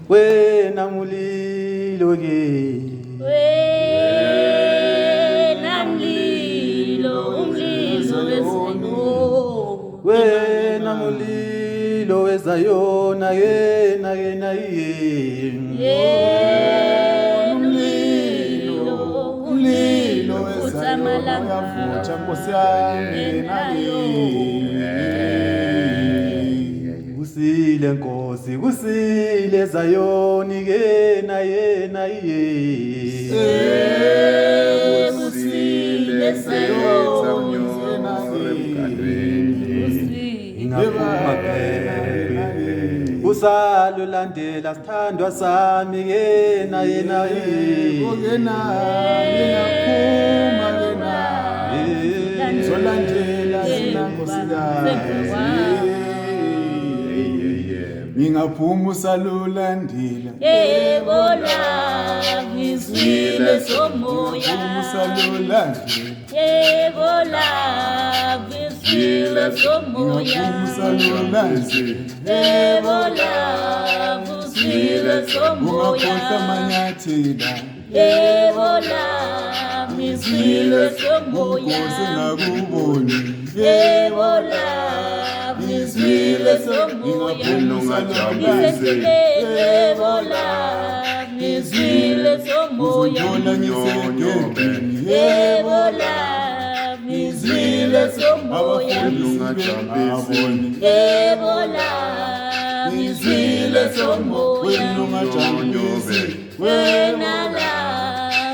wena mulilo ke wena mlilo umlilo wezayo wena mulilo wezayona yena yena umlilo wezamalanga uyavutha Nkosi yami naye kusile Nkosi kusile Zayoni yena yena kusile Zayoni ingaphuma phela usalulandela sithandwa sami yena yena ngiyena ngiyaphuma ngizolandela mina Nkosikazi ngingaphuma usalulandela yebo la ngizwile somoya usalulandela yebo la ngizwile somoya yebo la ngizwile somoya ungakhohlwa amanyathela yebo la ngizwile somoya Nkosi ngakuboni yebo la ngizwile somoya yebo la ngizwile somoya yebo la ngizwile somoya yebo la ngizwile somoya wena la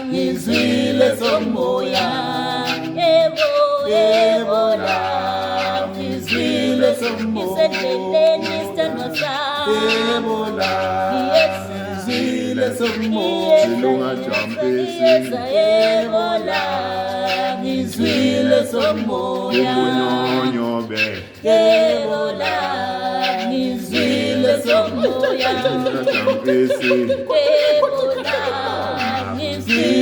ngizwile somoya yebo la ngizwile somoya isendleleni sithandwa sami yebo la ngizwile somoya yebo la ngizwile somoya yebo la ngizwile somoya yebo la ngizwile